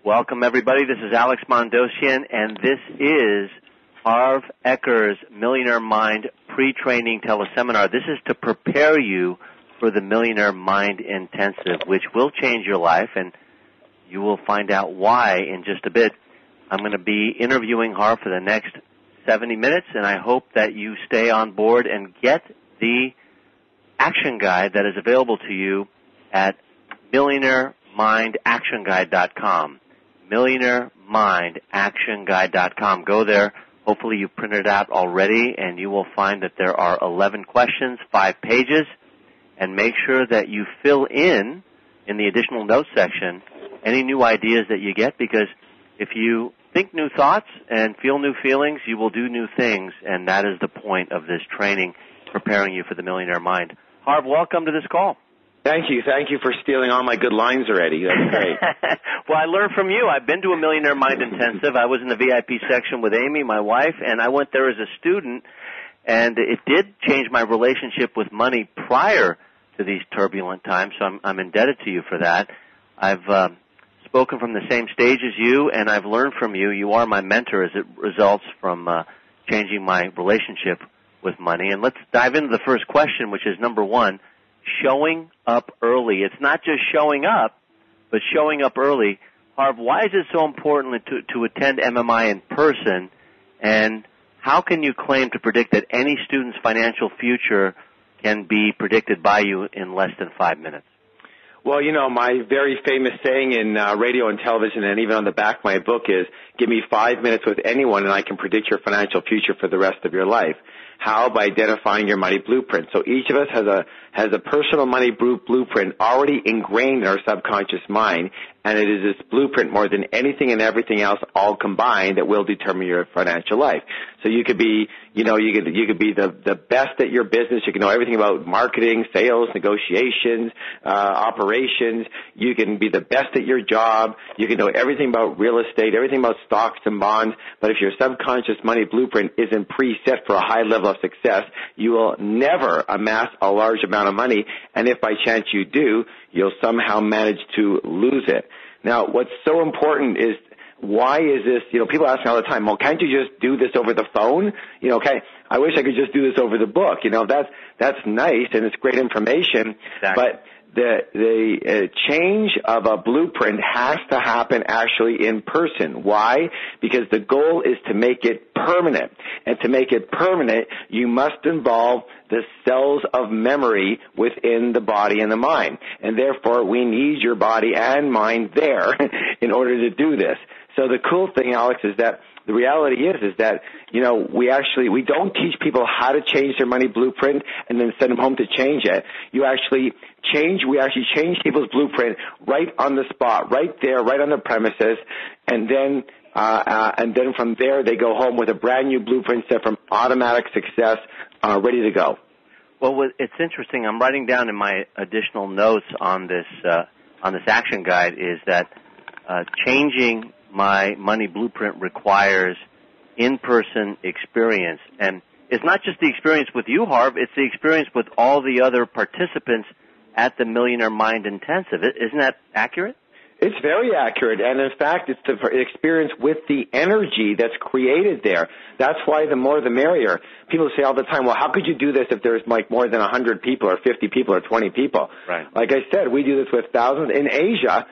Welcome, everybody. This is Alex Mondosian, and this is Harv Eker's Millionaire Mind pre-training teleseminar. This is to prepare you for the Millionaire Mind Intensive, which will change your life, and you will find out why in just a bit. I'm going to be interviewing Harv for the next 70 minutes, and I hope that you stay on board and get the action guide that is available to you at MillionaireMindActionGuide.com. MillionaireMindActionGuide.com. Go there. Hopefully you printed it out already, and you will find that there are 11 questions, 5 pages, and make sure that you fill in the additional notes section, any new ideas that you get, because if you think new thoughts and feel new feelings, you will do new things, and that is the point of this training, preparing you for the Millionaire Mind. Harv, welcome to this call. Thank you. Thank you for stealing all my good lines already. That's great. Well, I learned from you. I've been to a Millionaire Mind Intensive. I was in the VIP section with Amy, my wife, and I went there as a student, and it did change my relationship with money prior to these turbulent times, so I'm indebted to you for that. I've spoken from the same stage as you, and I've learned from you. You are my mentor as it results from changing my relationship with money. And let's dive into the first question, which is number 1. Showing up early. It's not just showing up, but showing up early. Harv, why is it so important to attend MMI in person, and how can you claim to predict that any student's financial future can be predicted by you in less than 5 minutes? Well, you know, my very famous saying in radio and television and even on the back of my book is, give me 5 minutes with anyone and I can predict your financial future for the rest of your life. How? By identifying your money blueprint. So each of us has a personal money blueprint already ingrained in our subconscious mind, and it is this blueprint more than anything and everything else all combined that will determine your financial life. So you could be, you could be the best at your business. You can know everything about marketing, sales, negotiations, operations. You can be the best at your job. You can know everything about real estate, everything about stocks and bonds. But if your subconscious money blueprint isn't preset for a high level of success, you will never amass a large amount of money. And if by chance you do, you'll somehow manage to lose it. Now, what's so important is, why is this, people ask me all the time, well, can't you just do this over the phone? Okay, I wish I could just do this over the book. That's nice and it's great information. Exactly. But the change of a blueprint has to happen actually in person. Why? Because the goal is to make it permanent. And to make it permanent, you must involve the cells of memory within the body and the mind. And therefore, we need your body and mind there in order to do this. So the cool thing, Alex, is that the reality is that, we don't teach people how to change their money blueprint and then send them home to change it. We actually change people's blueprint right on the spot, right there, right on the premises, and then from there they go home with a brand new blueprint set from automatic success, ready to go. Well, it's interesting. I'm writing down in my additional notes on this action guide is that changing my money blueprint requires in-person experience. And it's not just the experience with you, Harv, it's the experience with all the other participants at the Millionaire Mind Intensive. Isn't that accurate? It's very accurate, and in fact, it's the experience with the energy that's created there. That's why the more the merrier. People say all the time, well, how could you do this if there's more than 100 people or 50 people or 20 people? Right. Like I said, we do this with thousands. In Asia,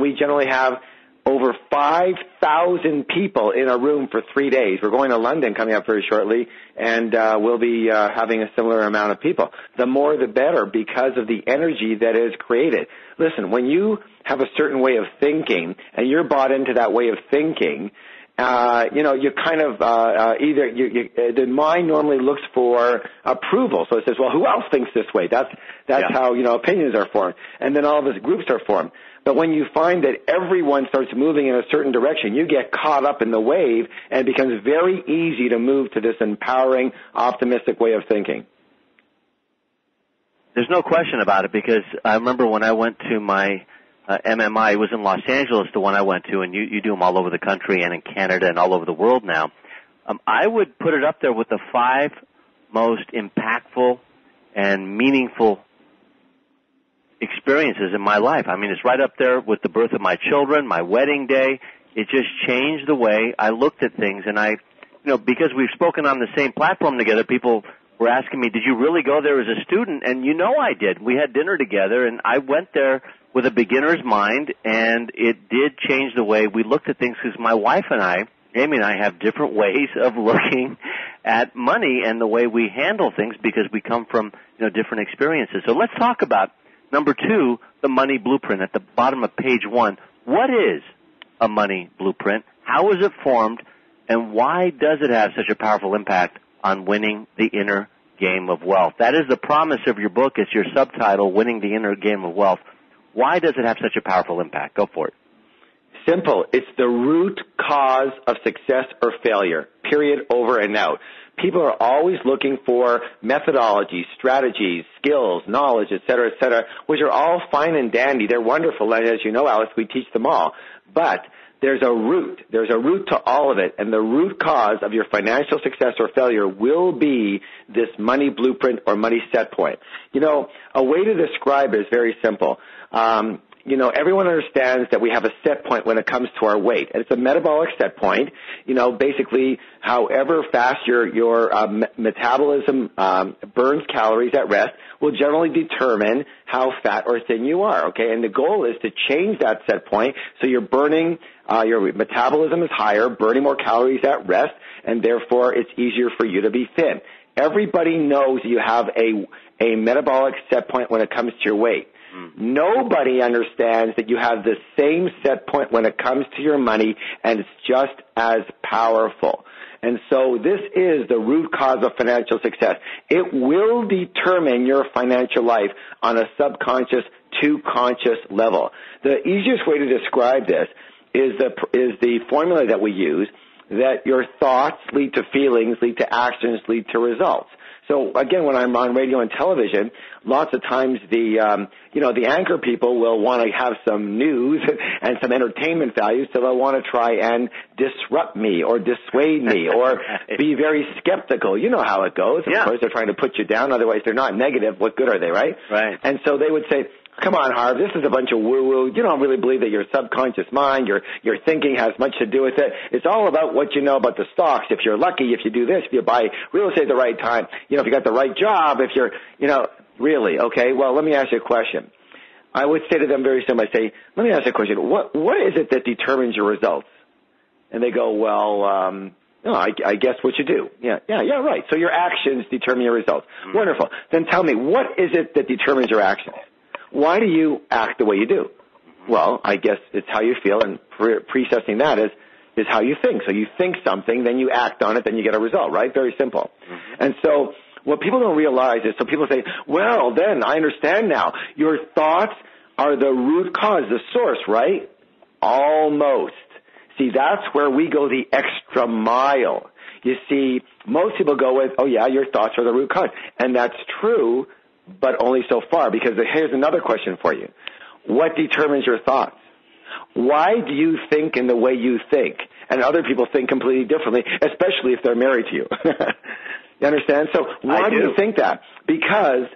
we generally have over 5,000 people in a room for 3 days. We're going to London coming up very shortly, and we'll be having a similar amount of people. The more the better because of the energy that is created. Listen, when you have a certain way of thinking and you're bought into that way of thinking, you kind of the mind normally looks for approval. So it says, well, who else thinks this way? That's how opinions are formed, and then all of these groups are formed. But when you find that everyone starts moving in a certain direction, you get caught up in the wave, and it becomes very easy to move to this empowering, optimistic way of thinking. There's no question about it, because I remember when I went to my MMI, it was in Los Angeles, the one I went to, and you do them all over the country and in Canada and all over the world now. I would put it up there with the 5 most impactful and meaningful experiences in my life. I mean, it's right up there with the birth of my children, my wedding day. It just changed the way I looked at things. And because we've spoken on the same platform together, people were asking me, did you really go there as a student? And I did. We had dinner together, and I went there with a beginner's mind, and it did change the way we looked at things because my wife and I, Amy and I, have different ways of looking at money and the way we handle things because we come from, different experiences. So let's talk about number 2, the money blueprint at the bottom of page 1. What is a money blueprint? How is it formed? And why does it have such a powerful impact on winning the inner game of wealth? That is the promise of your book. It's your subtitle, Winning the Inner Game of Wealth. Why does it have such a powerful impact? Go for it. Simple. It's the root cause of success or failure, period, over and out. People are always looking for methodologies, strategies, skills, knowledge, et cetera, which are all fine and dandy. They're wonderful. And as you know, Alex, we teach them all. But there's a root. There's a root to all of it. And the root cause of your financial success or failure will be this money blueprint or money set point. A way to describe it is very simple. Everyone understands that we have a set point when it comes to our weight. And it's a metabolic set point. Basically, however fast your metabolism burns calories at rest will generally determine how fat or thin you are, okay? And the goal is to change that set point so you're burning, your metabolism is higher, burning more calories at rest, and therefore it's easier for you to be thin. Everybody knows you have a metabolic set point when it comes to your weight. Nobody understands that you have the same set point when it comes to your money, and it's just as powerful. And so this is the root cause of financial success. It will determine your financial life on a subconscious to conscious level. The easiest way to describe this is the formula that we use, that your thoughts lead to feelings, lead to actions, lead to results. So again, when I'm on radio and television, lots of times the anchor people will want to have some news and some entertainment value, so they'll want to try and disrupt me or dissuade me or be very skeptical. You know how it goes. Of course, they're trying to put you down. Otherwise, they're not negative. What good are they, right? Right. And so they would say, come on, Harv, this is a bunch of woo-woo. You don't really believe that your subconscious mind, your thinking has much to do with it. It's all about what you know about the stocks. If you're lucky, if you do this, if you buy real estate at the right time, if you got the right job, if you're, really, okay, well, let me ask you a question. I would say to them very simply, let me ask you a question. What is it that determines your results? And they go, well, no, I guess what you do. Yeah, right. So your actions determine your results. Mm-hmm. Wonderful. Then tell me, what is it that determines your actions? Why do you act the way you do? Well, I guess it's how you feel, and precessing that is how you think. So you think something, then you act on it, then you get a result, right? Very simple. Mm-hmm. And so what people don't realize is, so people say, well, then I understand now. Your thoughts are the root cause, the source, right? Almost. See, that's where we go the extra mile. You see, most people go with, oh yeah, your thoughts are the root cause. And that's true, but only so far, because here's another question for you. What determines your thoughts? Why do you think in the way you think? And other people think completely differently, especially if they're married to you. You understand? So why do you think that? Because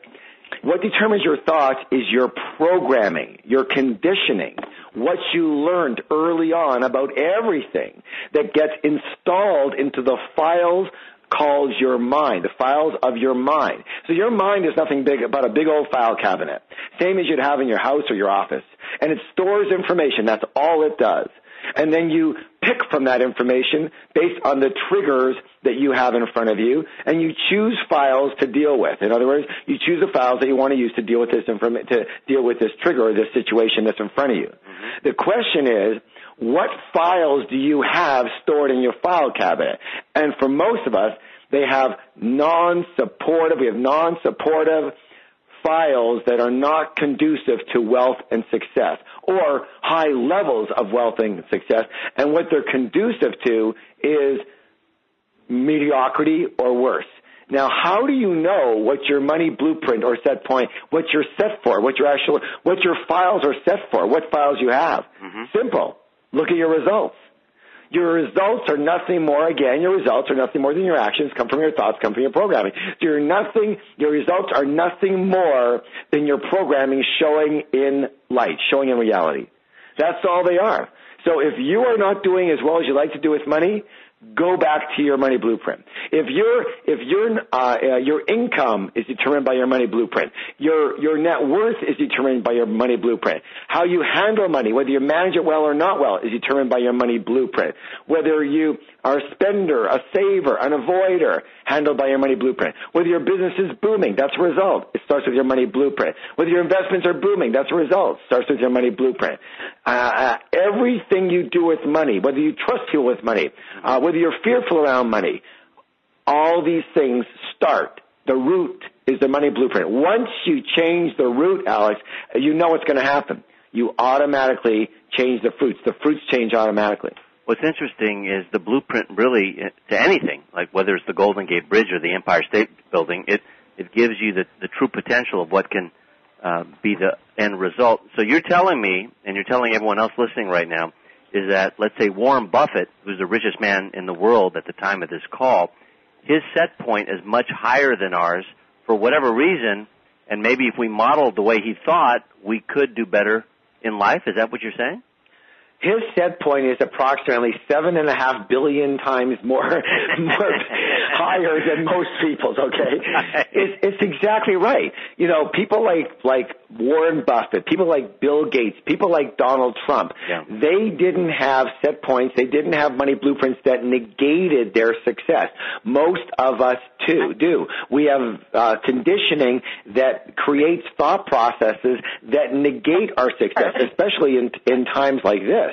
what determines your thoughts is your programming, your conditioning, what you learned early on about everything that gets installed into the files called your mind, the files of your mind. So your mind is nothing big about a big old file cabinet, same as you'd have in your house or your office. And it stores information. That's all it does. And then you pick from that information based on the triggers that you have in front of you, and you choose files to deal with. In other words, you choose the files that you want to use to deal with this trigger or this situation that's in front of you. Mm-hmm. The question is, what files do you have stored in your file cabinet? And for most of us, they have non-supportive files that are not conducive to wealth and success, or high levels of wealth and success. And what they're conducive to is mediocrity or worse. Now, how do you know what your money blueprint or set point, what you're set for, what your files are set for, what files you have? Mm-hmm. Simple. Look at your results. Your results are nothing more, again, your results are nothing more than your actions, come from your thoughts, come from your programming. So your results are nothing more than your programming showing in light, showing in reality. That's all they are. So if you are not doing as well as you like to do with money, go back to your money blueprint. If your income is determined by your money blueprint, your net worth is determined by your money blueprint. How you handle money, whether you manage it well or not well, is determined by your money blueprint. Whether you are a spender, a saver, an avoider, handled by your money blueprint. Whether your business is booming, that's a result. It starts with your money blueprint. Whether your investments are booming, that's a result. It starts with your money blueprint. Everything you do with money, whether you trust people with money, whether you're fearful around money, all these things start. The root is the money blueprint. Once you change the root, Alex, you know what's going to happen. You automatically change the fruits. The fruits change automatically. What's interesting is the blueprint really, to anything, like whether it's the Golden Gate Bridge or the Empire State Building, it gives you the true potential of what can be the end result. So you're telling me, and you're telling everyone else listening right now, is that, let's say, Warren Buffett, who's the richest man in the world at the time of this call, his set point is much higher than ours for whatever reason, and maybe if we modeled the way he thought, we could do better in life. Is that what you're saying? His set point is approximately 7.5 billion times more higher than most people's, okay? It's exactly right. You know, people like Warren Buffett, people like Bill Gates, people like Donald Trump, they didn't have set points, they didn't have money blueprints that negated their success. Most of us do. We have conditioning that creates thought processes that negate our success, especially in times like this.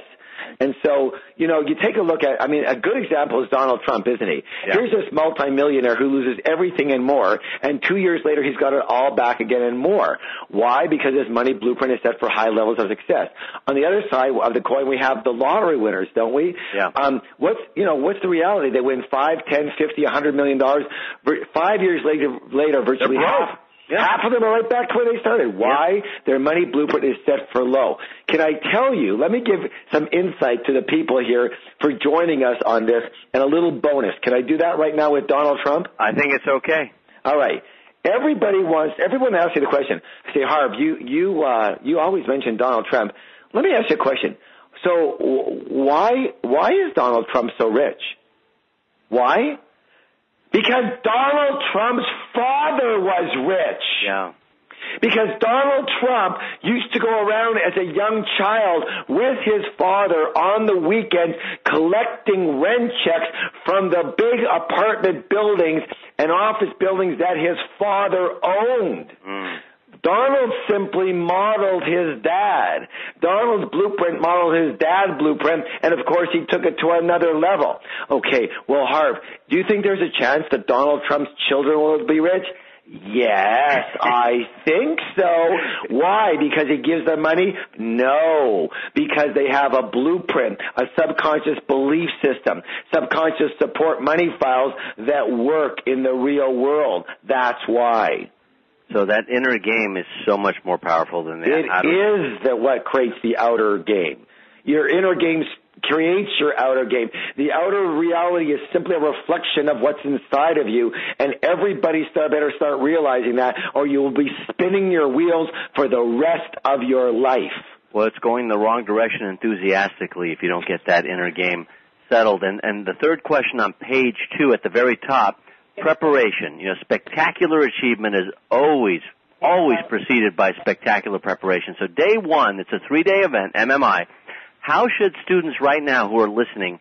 And so, you know, you take a look at, I mean, a good example is Donald Trump, isn't he? Yeah. Here's this multimillionaire who loses everything and more, and 2 years later he's got it all back again and more. Why? Because his money blueprint is set for high levels of success. On the other side of the coin, we have the lottery winners, don't we? Yeah. What's the reality? They win $5, $10, $50, $100 million. 5 years later, virtually half. Yeah. Half of them are right back to where they started. Why? Yeah. Their money blueprint is set for low. Can I tell you, let me give some insight to the people here for joining us on this and a little bonus. Can I do that right now with Donald Trump? I think it's okay. All right. Everyone asks you the question. Say, Harv, you always mention Donald Trump. Let me ask you a question. So why is Donald Trump so rich? Why? Because Donald Trump's father was rich. Yeah. Because Donald Trump used to go around as a young child with his father on the weekends collecting rent checks from the big apartment buildings and office buildings that his father owned. Donald simply modeled his dad. Donald's blueprint modeled his dad's blueprint, and of course he took it to another level. Okay, well, Harv, do you think there's a chance that Donald Trump's children will be rich? Yes, I think so. Why? Because he gives them money? No, because they have a blueprint, a subconscious belief system, subconscious support money files that work in the real world. That's why. So that inner game is so much more powerful than the outer. It is what creates the outer game. Your inner game creates your outer game. The outer reality is simply a reflection of what's inside of you, and everybody better start realizing that, or you will be spinning your wheels for the rest of your life. Well, it's going the wrong direction enthusiastically if you don't get that inner game settled. And the third question on page 2 at the very top, preparation. You know, spectacular achievement is always preceded by spectacular preparation. So day 1, it's a 3-day event, MMI. How should students right now who are listening,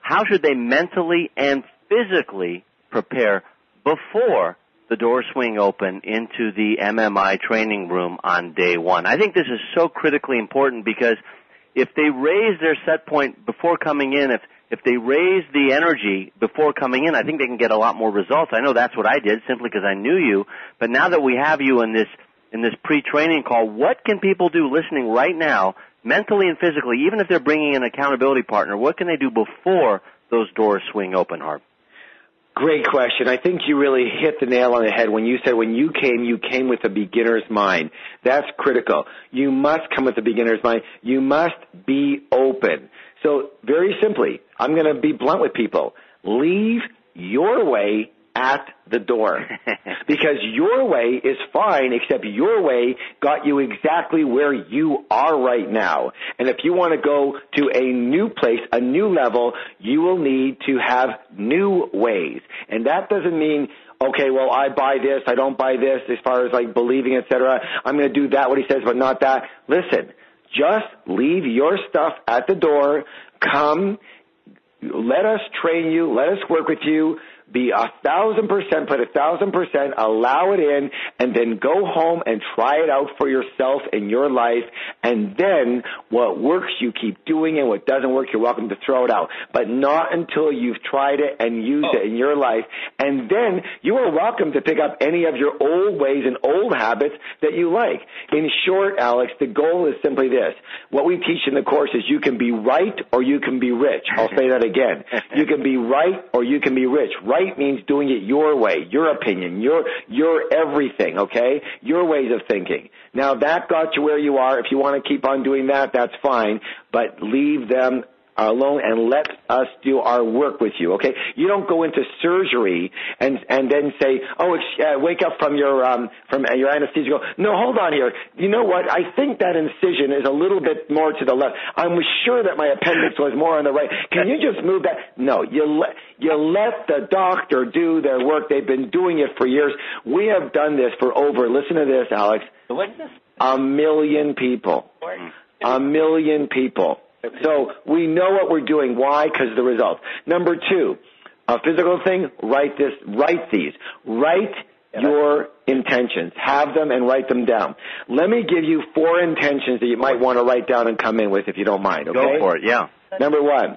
how should they mentally and physically prepare before the doors swing open into the MMI training room on day 1? I think this is so critically important because if they raise their set point before coming in, if they raise the energy before coming in, I think they can get a lot more results. I know that's what I did simply because I knew you. But now that we have you in this pre-training call, what can people do listening right now, mentally and physically, even if they're bringing an accountability partner, what can they do before those doors swing open, Harv? Great question. I think you really hit the nail on the head when you said when you came with a beginner's mind. That's critical. You must come with a beginner's mind. You must be open. So very very simply, I'm going to be blunt with people. Leave your way at the door. Because your way is fine, except your way got you exactly where you are right now. And if you want to go to a new place, a new level, you will need to have new ways. And that doesn't mean, okay, well, I buy this, I don't buy this, as far as like believing, etc. I'm going to do that, what he says, but not that. Listen, just leave your stuff at the door. Come, let us train you, let us work with you. Be 1,000%, put 1,000%, allow it in, and then go home and try it out for yourself in your life. And then what works, you keep doing, and what doesn't work, you're welcome to throw it out. But not until you've tried it and used it in your life. And then you are welcome to pick up any of your old ways and old habits that you like. In short, Alex, the goal is simply this. What we teach in the course is you can be right or you can be rich. I'll say that again. You can be right or you can be rich. Right means doing it your way, your opinion, your everything, okay? Your ways of thinking. Now, that got you where you are. If you want to keep on doing that, that's fine, but leave them alone and let us do our work with you, okay? You don't go into surgery and then say, wake up from your anesthesia. Go, no, hold on here. You know what? I think that incision is a little bit more to the left. I'm sure that my appendix was more on the right. Can you just move that? No, you let the doctor do their work. They've been doing it for years. We have done this for over, listen to this, Alex, what is this? 1 million people. 1 million people. So we know what we're doing. Why? Because of the results. Number 2, a physical thing, write these. Write your intentions. Have them and write them down. Let me give you 4 intentions that you might want to write down and come in with if you don't mind, okay? Go for it, yeah. Number 1,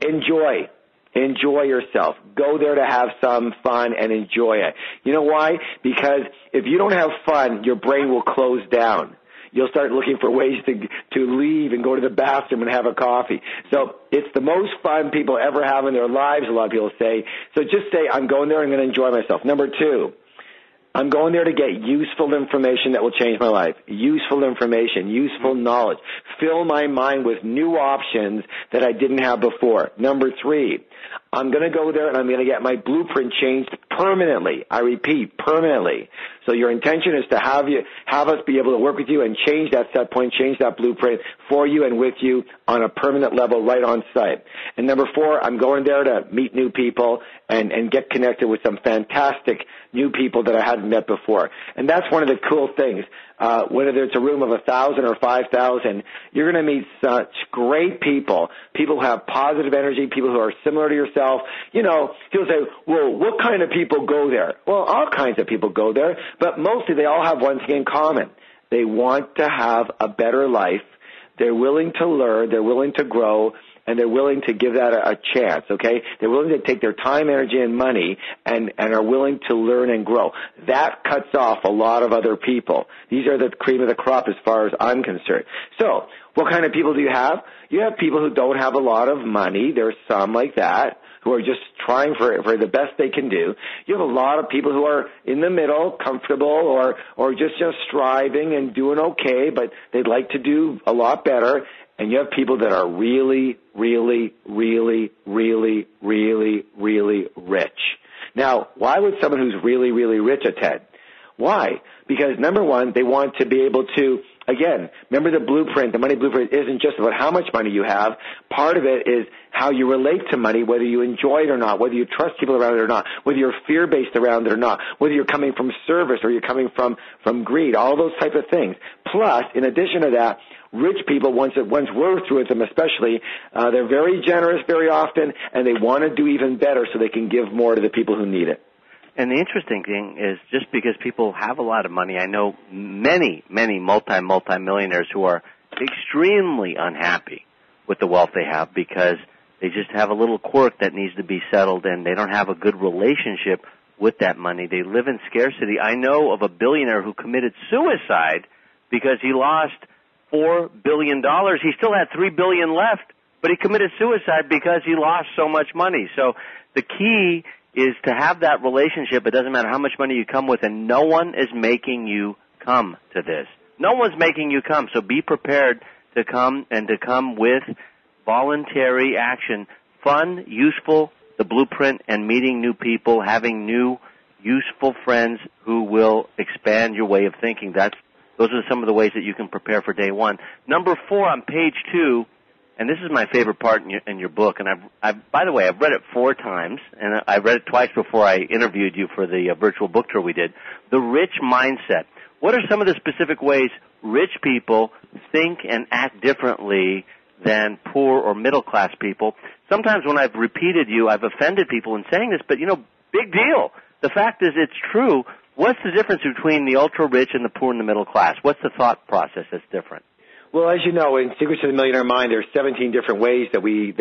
enjoy. Enjoy yourself. Go there to have some fun and enjoy it. You know why? Because if you don't have fun, your brain will close down. You'll start looking for ways to leave and go to the bathroom and have a coffee. So it's the most fun people ever have in their lives, a lot of people say. So just say, I'm going there, I'm going to enjoy myself. Number 2, I'm going there to get useful information that will change my life. Useful information, useful knowledge. Fill my mind with new options that I didn't have before. Number 3, I'm going to go there and I'm going to get my blueprint changed permanently. I repeat, permanently. So your intention is to have us be able to work with you and change that set point, change that blueprint for you and with you on a permanent level right on site. And number 4, I'm going there to meet new people and get connected with some fantastic new people that I hadn't met before. And that's one of the cool things. Whether it's a room of 1,000 or 5,000, you're going to meet such great people who have positive energy, people who are similar to yourself. You know, people say, well, what kind of people go there? Well, all kinds of people go there, but mostly they all have one thing in common. They want to have a better life. They're willing to learn. They're willing to grow. And they're willing to give that a chance, okay? They're willing to take their time, energy, and money and are willing to learn and grow. That cuts off a lot of other people. These are the cream of the crop as far as I'm concerned. So what kind of people do you have? You have people who don't have a lot of money. There's some like that who are just trying for the best they can do. You have a lot of people who are in the middle, comfortable, or just striving and doing okay, but they'd like to do a lot better. And you have people that are really, really, really, really, really, really rich. Now, why would someone who's really, really rich attend? Why? Because, number 1, they want to be able to, again, remember the blueprint. The money blueprint isn't just about how much money you have. Part of it is how you relate to money, whether you enjoy it or not, whether you trust people around it or not, whether you're fear-based around it or not, whether you're coming from service or you're coming from greed, all those type of things. Plus, in addition to that, rich people, once we're through with them especially, they're very generous very often, and they want to do even better so they can give more to the people who need it. And the interesting thing is just because people have a lot of money, I know many multi-millionaires who are extremely unhappy with the wealth they have because they just have a little quirk that needs to be settled and they don't have a good relationship with that money. They live in scarcity. I know of a billionaire who committed suicide because he lost $4 billion. He still had $3 billion left, but he committed suicide because he lost so much money. So the key is to have that relationship. It doesn't matter how much money you come with, and no one is making you come to this. No one's making you come, so be prepared to come and to come with voluntary action, fun, useful, the blueprint, and meeting new people, having new, useful friends who will expand your way of thinking. Those are some of the ways that you can prepare for day one. Number 4 on page 2, and this is my favorite part in your book, and by the way, I've read it 4 times, and I read it twice before I interviewed you for the virtual book tour we did. The rich mindset. What are some of the specific ways rich people think and act differently than poor or middle-class people? Sometimes when I've repeated you, I've offended people in saying this, but, big deal. The fact is it's true. What's the difference between the ultra-rich and the poor and the middle class? What's the thought process that's different? Well, as you know, in Secrets of the Millionaire Mind, there's 17 different ways that we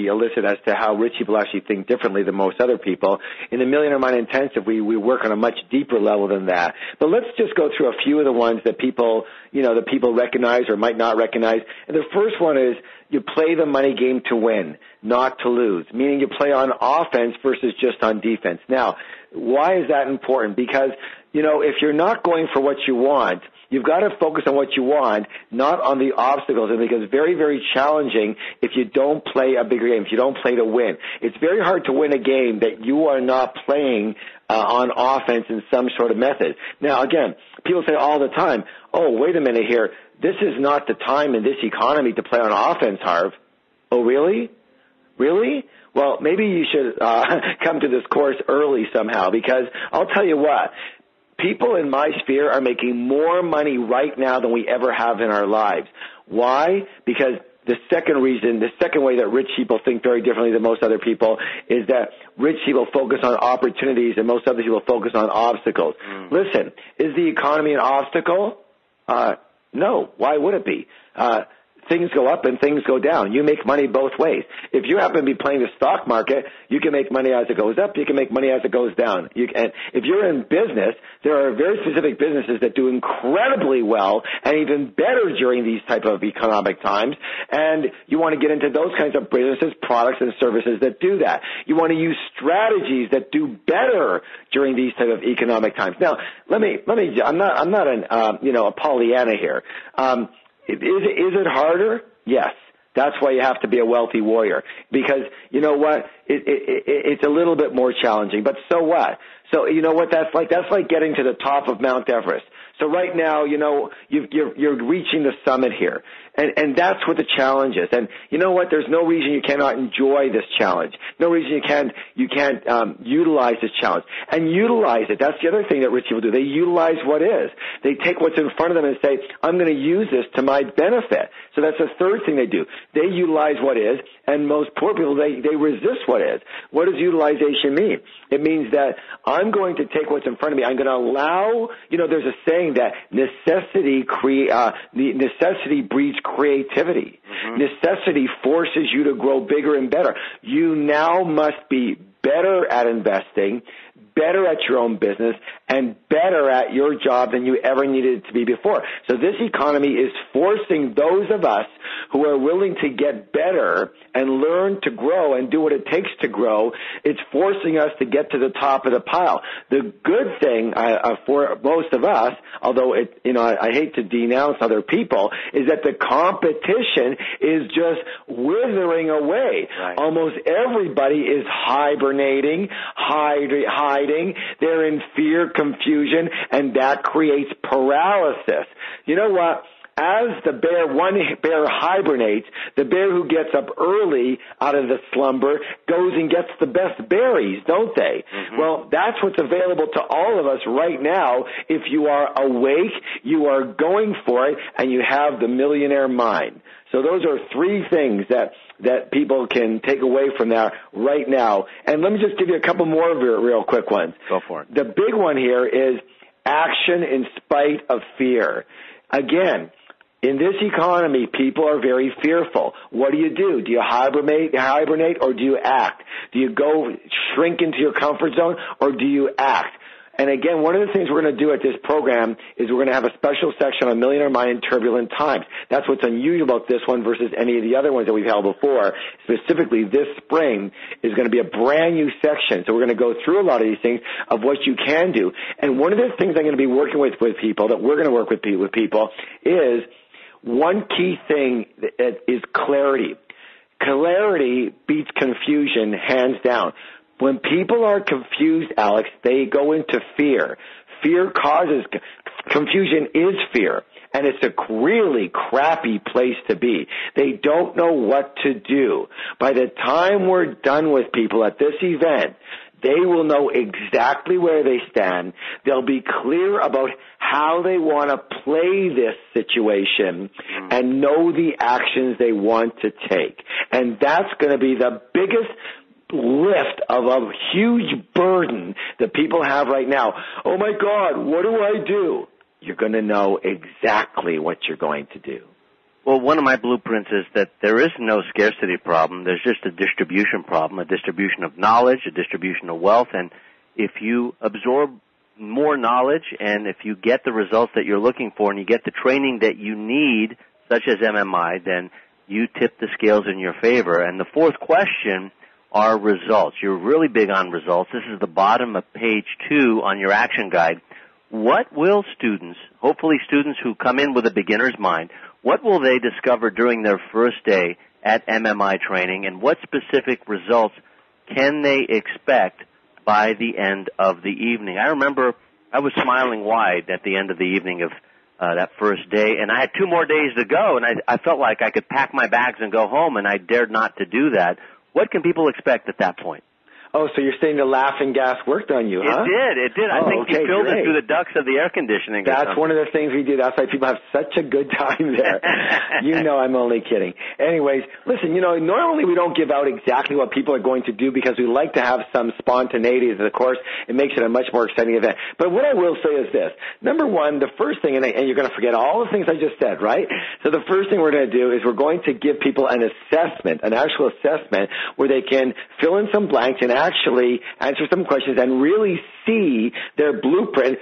elicit as to how rich people actually think differently than most other people. In the Millionaire Mind Intensive, we work on a much deeper level than that. But let's just go through a few of the ones that people recognize or might not recognize. And the first one is you play the money game to win, not to lose, meaning you play on offense versus just on defense. Now, why is that important? Because, if you're not going for what you want, you've got to focus on what you want, not on the obstacles. And because it's very, very challenging if you don't play a bigger game, if you don't play to win. It's very hard to win a game that you are not playing on offense in some sort of method. Now, again, people say all the time, oh, wait a minute here. This is not the time in this economy to play on offense, Harv. Oh, really? Really? Well, maybe you should come to this course early somehow, because I'll tell you what. People in my sphere are making more money right now than we ever have in our lives. Why? Because the second way that rich people think very differently than most other people is that rich people focus on opportunities and most other people focus on obstacles. Listen, is the economy an obstacle? No. Why would it be? Things go up and things go down. You make money both ways. If you happen to be playing the stock market, you can make money as it goes up. You can make money as it goes down. And if you're in business, there are very specific businesses that do incredibly well and even better during these type of economic times. And you want to get into those kinds of businesses, products, and services that do that. You want to use strategies that do better during these type of economic times. Now, I'm not a Pollyanna here. Is it harder? Yes. That's why you have to be a wealthy warrior. Because, you know what? It's a little bit more challenging. But so what? So, you know what that's like? That's like getting to the top of Mount Everest. So right now, you're reaching the summit here. And that's what the challenge is. And you know what? There's no reason you cannot enjoy this challenge. No reason you can't utilize this challenge. And utilize it. That's the other thing that rich people do. They utilize what is. They take what's in front of them and say, I'm going to use this to my benefit. So that's the third thing they do. They utilize what is, and most poor people, they resist what is. What does utilization mean? It means that I'm going to take what's in front of me. I'm going to allow, there's a saying that necessity breeds creativity. Mm-hmm. Necessity forces you to grow bigger and better. You now must be better at investing, better at your own business, and better at your job than you ever needed to be before. So this economy is forcing those of us who are willing to get better and learn to grow and do what it takes to grow. It's forcing us to get to the top of the pile. The good thing for most of us, although I hate to denounce other people, is that the competition is just withering away. Right. Almost everybody is hibernating, hiding. They're in fear, confusion, and that creates paralysis. You know what? As one bear hibernates, the bear who gets up early out of the slumber goes and gets the best berries, don't they? Mm-hmm. Well, that's what's available to all of us right now. If you are awake, you are going for it, and you have the millionaire mind. So those are 3 things that people can take away from that right now. And let me just give you a couple more real quick ones. Go for it. The big one here is action in spite of fear. Again, in this economy, people are very fearful. What do? Do you hibernate, or do you act? Do you go shrink into your comfort zone, or do you act? And again, one of the things we're going to do at this program is we're going to have a special section on Millionaire Mind in Turbulent Times. That's what's unusual about this one versus any of the other ones that we've held before. Specifically, this spring is going to be a brand new section. So we're going to go through a lot of these things of what you can do. And one of the things I'm going to be working with people, that we're going to work with people, is one key thing that is clarity. Clarity beats confusion hands down. When people are confused, Alex, they go into fear. Fear causes confusion is fear, and it's a really crappy place to be. They don't know what to do. By the time we're done with people at this event, they will know exactly where they stand. They'll be clear about how they want to play this situation and know the actions they want to take. And that's going to be the biggest lift of a huge burden that people have right now. Oh my God, what do I do? You're going to know exactly what you're going to do. Well, one of my blueprints is that there is no scarcity problem. There's just a distribution problem, a distribution of knowledge, a distribution of wealth. And if you absorb more knowledge and if you get the results that you're looking for and you get the training that you need, such as MMI, then you tip the scales in your favor. And the fourth question are results. You're really big on results. This is the bottom of page 2 on your action guide. What will students, hopefully students who come in with a beginner's mind, what will they discover during their first day at MMI training, and what specific results can they expect by the end of the evening? I remember I was smiling wide at the end of the evening of that first day, and I had 2 more days to go, and I felt like I could pack my bags and go home, and I dared not to do that. What can people expect at that point? Oh, so you're saying the laughing gas worked on you, huh? It did. I think you filled it through the ducts of the air conditioning. That's one of the things we do. That's why people have such a good time there. You know I'm only kidding. Anyways, listen, normally we don't give out exactly what people are going to do because we like to have some spontaneity. Of course, it makes it a much more exciting event. But what I will say is this. Number one, the first thing, and you're going to forget all the things I just said, right? So the first thing we're going to do is we're going to give people an assessment, an actual assessment, where they can fill in some blanks and actually answer some questions and really see their blueprint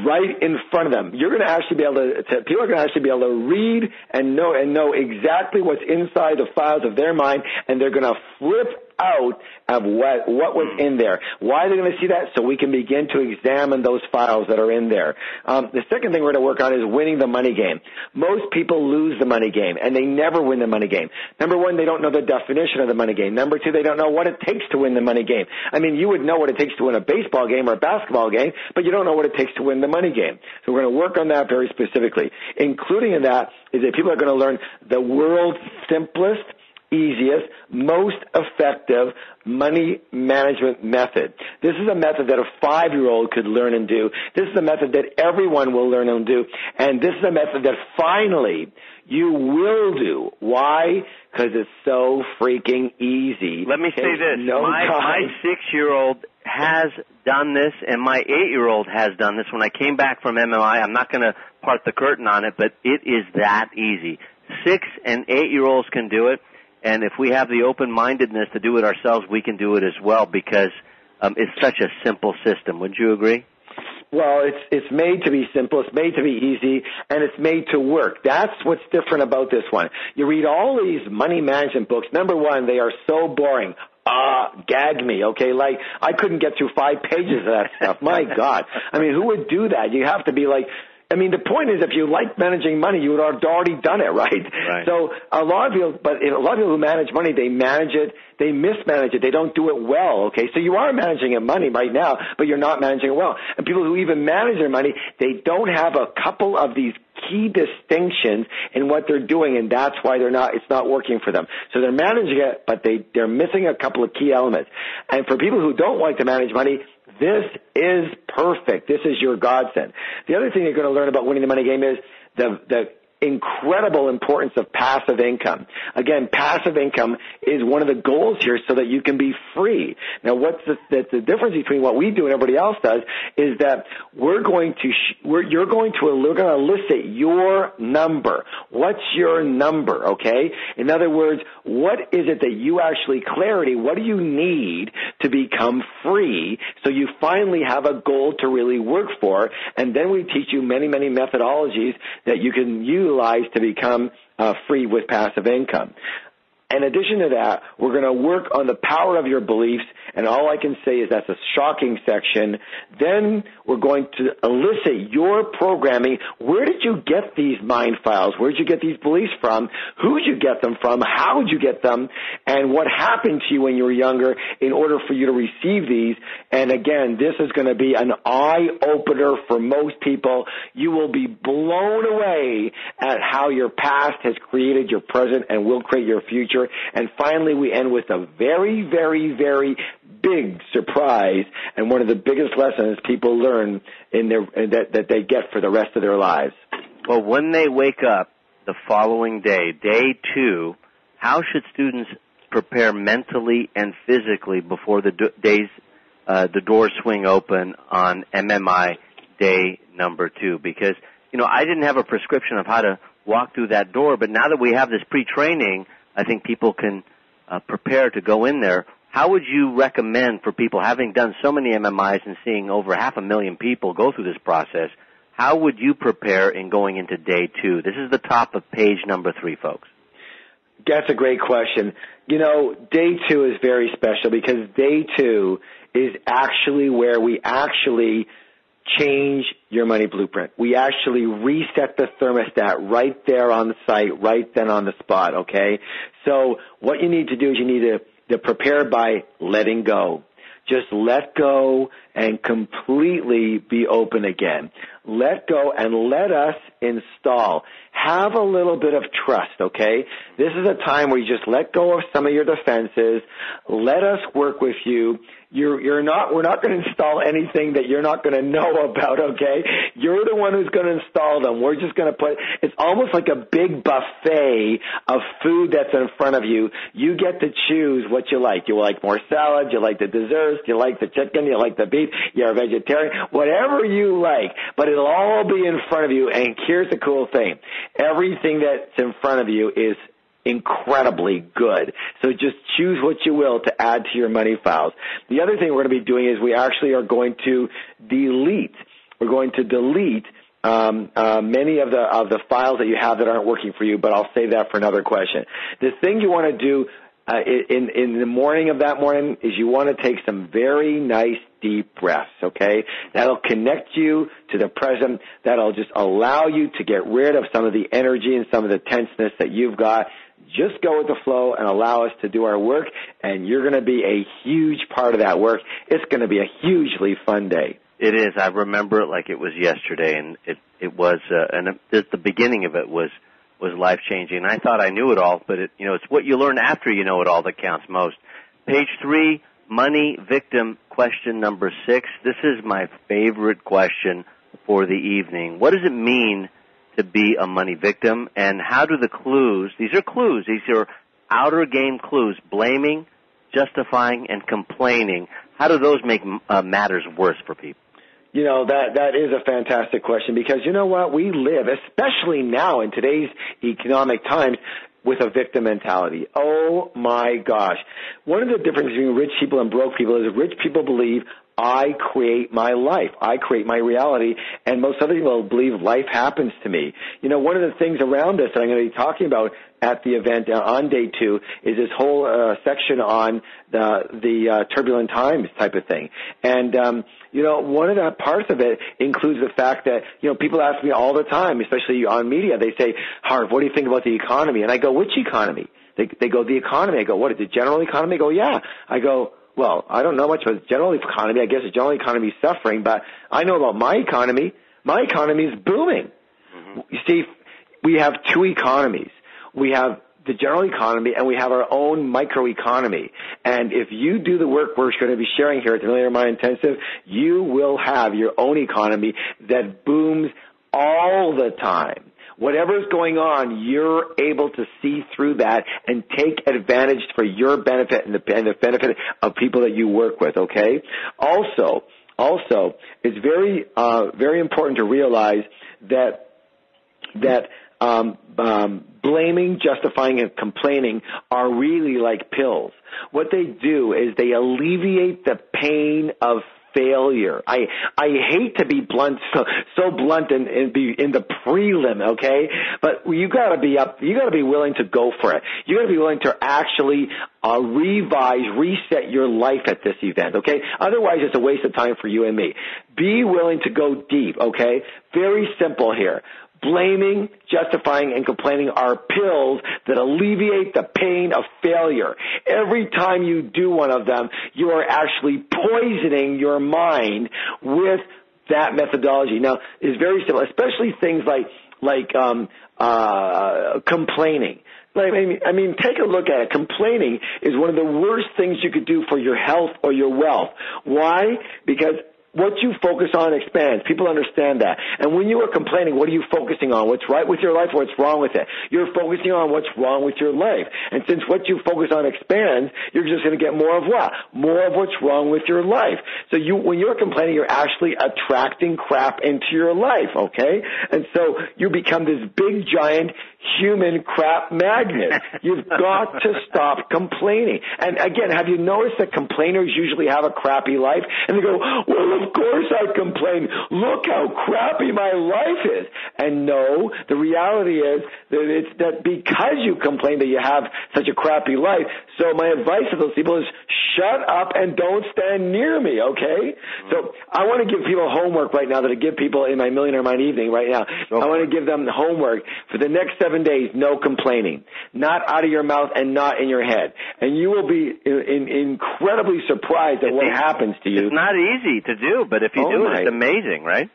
right in front of them. You're going to actually be able to people are going to actually be able to read and know exactly what's inside the files of their mind, and they're going to flip out of what was in there. Why are they going to see that? So we can begin to examine those files that are in there. The second thing we're going to work on is winning the money game. Most people lose the money game, and they never win the money game. Number one, they don't know the definition of the money game. Number two, they don't know what it takes to win the money game. I mean, you would know what it takes to win a baseball game or a basketball game, but you don't know what it takes to win the money game. So we're going to work on that very specifically. Including in that is that people are going to learn the world's simplest, easiest, most effective money management method. This is a method that a 5-year-old could learn and do. This is a method that everyone will learn and do. And this is a method that finally you will do. Why? Because it's so freaking easy. Let me say this. My 6-year-old has done this, and my 8-year-old has done this. When I came back from MMI, I'm not going to part the curtain on it, but it is that easy. 6- and 8-year-olds can do it. And if we have the open-mindedness to do it ourselves, we can do it as well because it's such a simple system. Wouldn't you agree? Well, it's made to be simple, it's made to be easy, and it's made to work. That's what's different about this one. You read all these money management books. Number one, they are so boring. Gag me, okay? Like, I couldn't get through 5 pages of that stuff. My God. I mean, who would do that? You have to be like, I mean, the point is, if you like managing money, you would have already done it, right? So a lot of people who manage money, they manage it, they mismanage it, they don't do it well, okay? So you are managing your money right now, but you're not managing it well. And people who even manage their money, they don't have a couple of these key distinctions in what they're doing, and that's why it's not working for them. So they're managing it, but they're missing a couple of key elements. And for people who don't like to manage money, this is perfect. This is your godsend. The other thing you're going to learn about winning the money game is the incredible importance of passive income. Again, passive income is one of the goals here so that you can be free. Now, what's the difference between what we do and everybody else does is that we're going to elicit your number. What's your number, okay? In other words, what is it that you actually clarity, what do you need to become free so you finally have a goal to really work for? And then we teach you many, many methodologies that you can utilize to become free with passive income. In addition to that, we're going to work on the power of your beliefs, and all I can say is that's a shocking section. Then we're going to elicit your programming. Where did you get these mind files? Where did you get these beliefs from? Who did you get them from? How did you get them? And what happened to you when you were younger in order for you to receive these? And again, this is going to be an eye-opener for most people. You will be blown away at how your past has created your present and will create your future. And finally, we end with a very, very, very big surprise and one of the biggest lessons people learn in that they get for the rest of their lives. Well, when they wake up the following day, day 2, how should students prepare mentally and physically before the doors swing open on MMI day number 2? Because, I didn't have a prescription of how to walk through that door, but now that we have this pre-training, I think people can prepare to go in there. How would you recommend for people, having done so many MMIs and seeing over 500,000 people go through this process, how would you prepare in going into day 2? This is the top of page number 3, folks. That's a great question. Day 2 is very special because day 2 is actually where we actually change your money blueprint. We actually reset the thermostat right there on the site, right then on the spot, okay? So what you need to do is you need to prepare by letting go. Just let go and completely be open again. Let go and let us install. Have a little bit of trust, okay? This is a time where you just let go of some of your defenses. Let us work with you. We're not going to install anything that you're not going to know about, okay? You're the one who's going to install them. We're just going to it's almost like a big buffet of food that's in front of you. You get to choose what you like. You like more salad, you like the desserts, you like the chicken, you like the beef, you're a vegetarian, whatever you like. But it'll all be in front of you, and here's the cool thing. Everything that's in front of you is incredibly good. So just choose what you will to add to your money files. The other thing we're going to be doing is we actually are going to delete. We're going to delete many of the files that you have that aren't working for you, but I'll save that for another question. The thing you want to do in the morning of that morning is you want to take some very nice deep breaths, okay? That'll connect you to the present. That'll just allow you to get rid of some of the energy and some of the tenseness that you've got. Just go with the flow and allow us to do our work, and you're going to be a huge part of that work. It's going to be a hugely fun day. It is. I remember it like it was yesterday, and it was, and the beginning of it was life-changing. I thought I knew it all, but it's what you learn after you know it all that counts most. Page 3, money victim question number 6. This is my favorite question for the evening. What does it mean to be a money victim, and how do the clues, these are outer game clues, blaming, justifying, and complaining, how do those make matters worse for people? That is a fantastic question because you know what? We live, especially now in today's economic times, with a victim mentality. Oh my gosh. One of the differences between rich people and broke people is rich people believe I create my life. I create my reality, and most other people believe life happens to me. One of the things around us that I'm going to be talking about at the event on day 2 is this whole section on the turbulent times type of thing. And, one of the parts of it includes the fact that, people ask me all the time, especially on media, they say, Harv, what do you think about the economy? And I go, which economy? They go, the economy. I go, what, the general economy? I go, yeah. I go, well, I don't know much about the general economy. I guess the general economy is suffering, but I know about my economy. My economy is booming. Mm-hmm. You see, we have 2 economies. We have the general economy, and we have our own microeconomy. And if you do the work we're going to be sharing here at the Millionaire Mind Intensive, you will have your own economy that booms all the time. Whatever's going on, you're able to see through that and take advantage for your benefit and the benefit of people that you work with, okay? Also, it's very, very important to realize that blaming, justifying, and complaining are really like pills. What they do is they alleviate the pain of failure. I hate to be blunt, so blunt and be in the prelim, okay? But you gotta be willing to go for it. You gotta be willing to actually reset your life at this event, okay? Otherwise, it's a waste of time for you and me. Be willing to go deep, okay? Very simple here. Blaming, justifying, and complaining are pills that alleviate the pain of failure. Every time you do one of them, you are actually poisoning your mind with that methodology. Now, it's very simple, especially things like complaining. I mean, take a look at it. Complaining is one of the worst things you could do for your health or your wealth. Why? Because what you focus on expands. People understand that. And when you are complaining, what are you focusing on? What's right with your life or what's wrong with it? You're focusing on what's wrong with your life. And since what you focus on expands, you're just going to get more of what? More of what's wrong with your life. So when you're complaining, you're actually attracting crap into your life, okay? And so you become this big, giant human crap magnet. You've got to stop complaining. And again, have you noticed that complainers usually have a crappy life? And they go, well, of course I complain. Look how crappy my life is. And no, the reality is that it's that because you complain that you have such a crappy life. So my advice to those people is shut up and don't stand near me, okay? So I want to give people homework right now that I give people in my Millionaire Mind evening right now. I want to give them homework for the next 7 days, no complaining. Not out of your mouth and not in your head. And you will be incredibly surprised at what happens to you. It's not easy to do, but if you do it, it's amazing, right?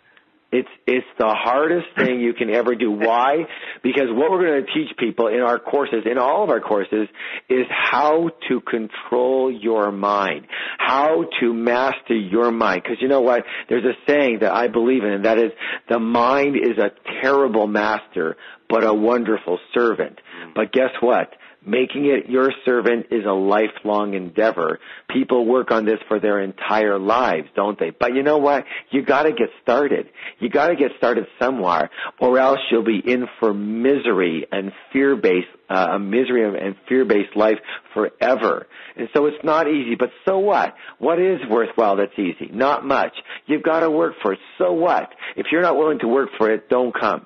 It's the hardest thing you can ever do. Why? Because what we're going to teach people in our courses, in all of our courses, is how to control your mind, how to master your mind. Because you know what? There's a saying that I believe in, and that is, the mind is a terrible master, but a wonderful servant. But guess what? Making it your servant is a lifelong endeavor. People work on this for their entire lives, don't they? But you know what? You got to get started. You got to get started somewhere, or else you'll be in for misery and fear-based life forever. And so it's not easy. But so what? What is worthwhile that's easy? Not much. You've got to work for it. So what? If you're not willing to work for it, don't come.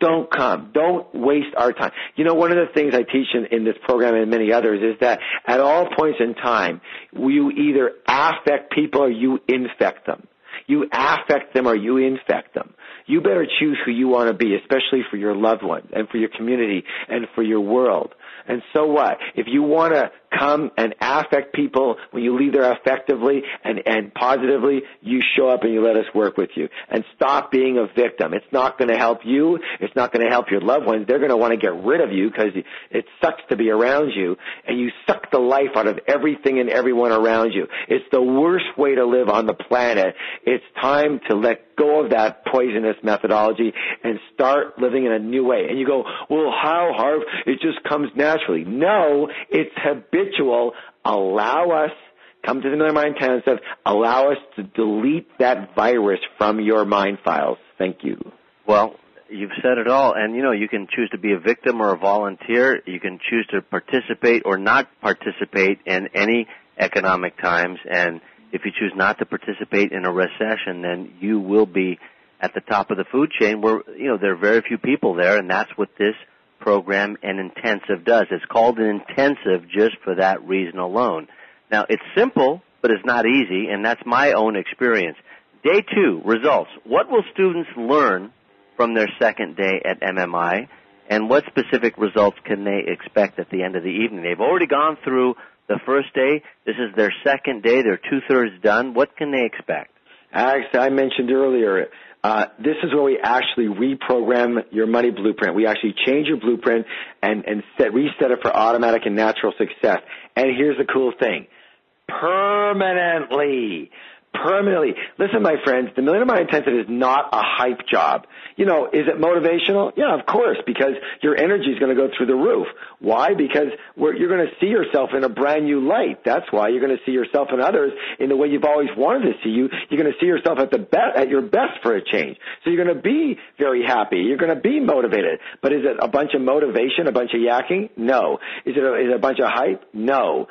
Don't come. Don't waste our time. You know, one of the things I teach in this program and many others is that at all points in time, you either affect people or you infect them. You affect them or you infect them. You better choose who you want to be, especially for your loved ones and for your community and for your world. And so what? If you want to come and affect people when you leave there effectively and positively, you show up and you let us work with you. And stop being a victim. It's not going to help you. It's not going to help your loved ones. They're going to want to get rid of you because it sucks to be around you. And you suck the life out of everything and everyone around you. It's the worst way to live on the planet. It's time to let go of that poisonous methodology and start living in a new way. And you go, well, how, Harv? It just comes naturally. No, it's habitual. Allow us, come to the Millionaire Mind Intensive, allow us to delete that virus from your mind files. Thank you. Well, you've said it all. And, you know, you can choose to be a victim or a volunteer. You can choose to participate or not participate in any economic times. And if you choose not to participate in a recession, then you will be at the top of the food chain where, you know, there are very few people there, and that's what this program and intensive does. It's called an intensive just for that reason alone. Now, it's simple, but it's not easy, and that's my own experience. Day 2, results. What will students learn from their second day at MMI, and what specific results can they expect at the end of the evening? They've already gone through the first day. This is their second day. They're 2/3 done. What can they expect? Alex, I mentioned earlier, this is where we actually reprogram your money blueprint. We actually change your blueprint and reset it for automatic and natural success. And here's the cool thing. Permanently. Listen, my friends, the Millionaire Mind Intensive is not a hype job. You know, is it motivational? Yeah, of course, because your energy is going to go through the roof. Why? Because you're going to see yourself in a brand new light. That's why you're going to see yourself and others in the way you've always wanted to see you. You're going to see yourself at your best for a change. So you're going to be very happy. You're going to be motivated. But is it a bunch of motivation, a bunch of yakking? No. Is it a bunch of hype? No.